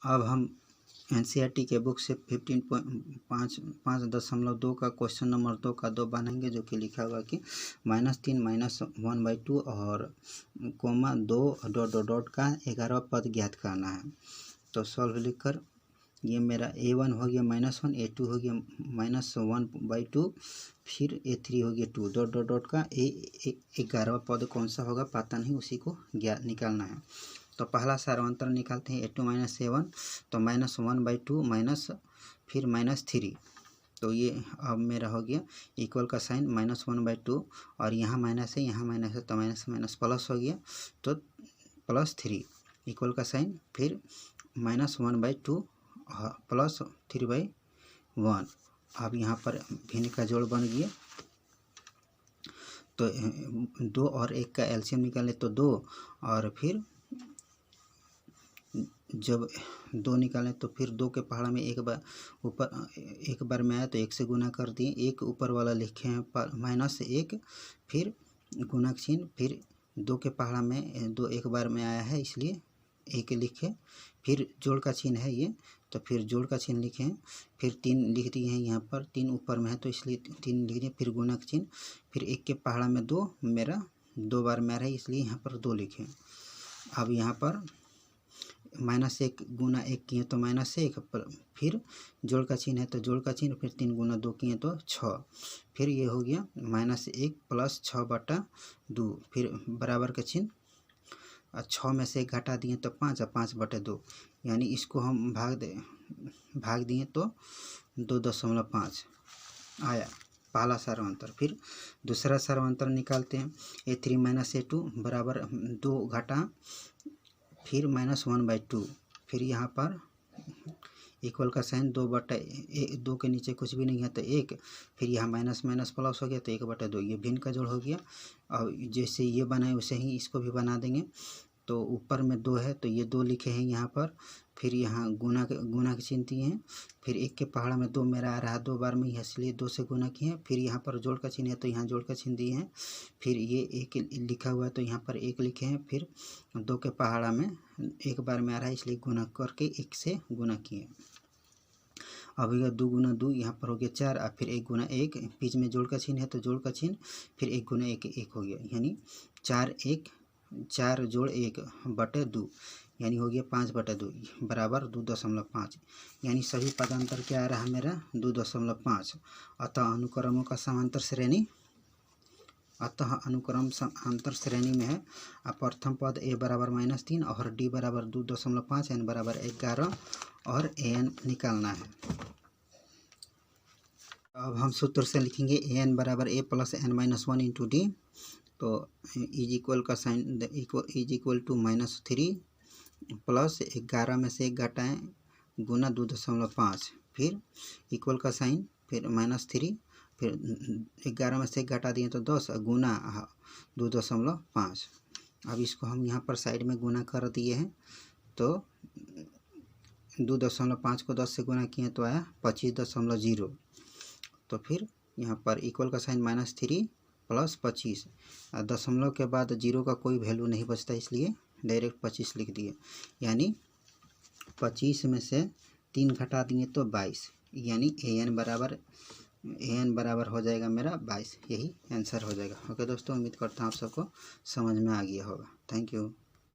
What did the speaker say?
अब हम एनसीईआरटी के बुक से 15.5.2 का क्वेश्चन नंबर 2 का 2 बनाएंगे, जो कि लिखा हुआ कि -3 -1/2 और कोमा 2 डॉट का 11वां पद ज्ञात करना है। तो सॉल्व लिखकर ये मेरा A1 हो गया -1, A2 हो गया -1/2, फिर A3 हो गया 2 डॉट का 11वां पद कौन सा होगा पता नहीं, उसी को निकालना है। तो पहला सारांतर निकालते हैं A2 -A1, तो -1/2 माइनस फिर -3, तो ये अब मेरा हो गया इक्वल का साइन -1/2 और यहाँ माइनस है यहाँ माइनस है, तो माइनस माइनस प्लस हो गया, तो +3 इक्वल का साइन फिर -1/2 प्लस 3/1। अब यहाँ पर भिन्न का जोड़ बन गया, तो 2 और 1 का एलसीएम निकाले तो 2, और फिर जब 2 निकालें तो फिर 2 के पहाड़ा में एक बार में आया तो 1 से गुना कर दिए, 1 ऊपर वाला लिखे हैं -1, फिर गुणक चिन्ह, फिर 2 के पहाड़ा में 2 एक बार में आया है इसलिए 1 लिखे, फिर जोड़ का चिन्ह है ये, तो फिर जोड़ का चिन्ह लिखे हैं, फिर 3 लिख दिए हैं, यहाँ पर 3 ऊपर में है तो इसलिए 3 लिख दिए, फिर गुणक चिन्ह, फिर 1 के पहाड़ा में 2 मेरा 2 बार में आ रहा है इसलिए यहाँ पर 2 लिखे। अब यहाँ पर -1 गुना 1 किए तो -1, फिर जोड़ का चिन्ह है तो जोड़ का चिन्ह, फिर 3 गुना 2 किए तो 6, फिर ये हो गया -1 + 6/2, फिर बराबर का चिन्ह, 6 में से 1 घटा दिए तो 5 और 5/2, यानी इसको हम भाग दिए तो 2.5 आया पहला सारांतर। फिर दूसरा सारांतर निकालते हैं, A3 -A2 बराबर 2 घटा फिर -1/2, फिर यहाँ पर इक्वल का साइन 2 के नीचे कुछ भी नहीं है तो 1, फिर यहाँ माइनस माइनस प्लस हो गया तो 1/2, ये भिन्न का जोड़ हो गया। और जैसे ये बनाए वैसे ही इसको भी बना देंगे। तो ऊपर में 2 है तो ये 2 लिखे हैं यहाँ पर, फिर यहाँ गुना के चिन्ह दिए हैं, फिर 1 के पहाड़ा में 2 मेरा आ रहा है 2 बार में ही, इसलिए 2 से गुना किए हैं, फिर यहाँ पर जोड़ का चिन्ह है तो यहाँ जोड़ का चिन्ह दिए हैं, फिर ये 1 लिखा हुआ है तो यहाँ पर 1 लिखे हैं, फिर 2 के पहाड़ा में 1 बार में आ रहा है इसलिए गुना करके 1 से गुना किए। अब यह 2 गुना 2 यहाँ पर हो गया 4, और फिर 1 गुना 1, बीच में जोड़ का चिन्ह है तो जोड़ का चिन्ह, फिर 1 गुना 1 1 हो गया, यानी 4 जोड़ 1/2, यानी हो गया 5/2 बराबर 2.5, यानी सभी पदांतर क्या आ रहा है मेरा 2.5। अतः अनुक्रमों का समांतर श्रेणी, अनुक्रम समांतर श्रेणी में है। प्रथम पद A बराबर -3 और D बराबर 2.5, N बराबर 11 और AN निकालना है। अब हम सूत्र से लिखेंगे AN बराबर A + N-1 × D, तो इज इक्वल का sign is equal to -3 plus 11 में से 1 घटाएँ गुना 2.5, फिर इक्वल का साइन, फिर -3, फिर 11 में से 1 घटा दिए तो 10 गुना 2.5। अब इसको हम यहाँ पर साइड में गुना कर दिए हैं, तो 2.5 को 10 से गुना किए तो आया 25.0। तो फिर यहाँ पर इक्वल का साइन -3 + 25, दशमलव के बाद 0 का कोई वैल्यू नहीं बचता इसलिए डायरेक्ट 25 लिख दिए, यानी 25 में से 3 घटा दिए तो 22, यानी AN बराबर हो जाएगा मेरा 22, यही आंसर हो जाएगा। ओके दोस्तों, उम्मीद करता हूँ आप सबको समझ में आ गया होगा। Thank you.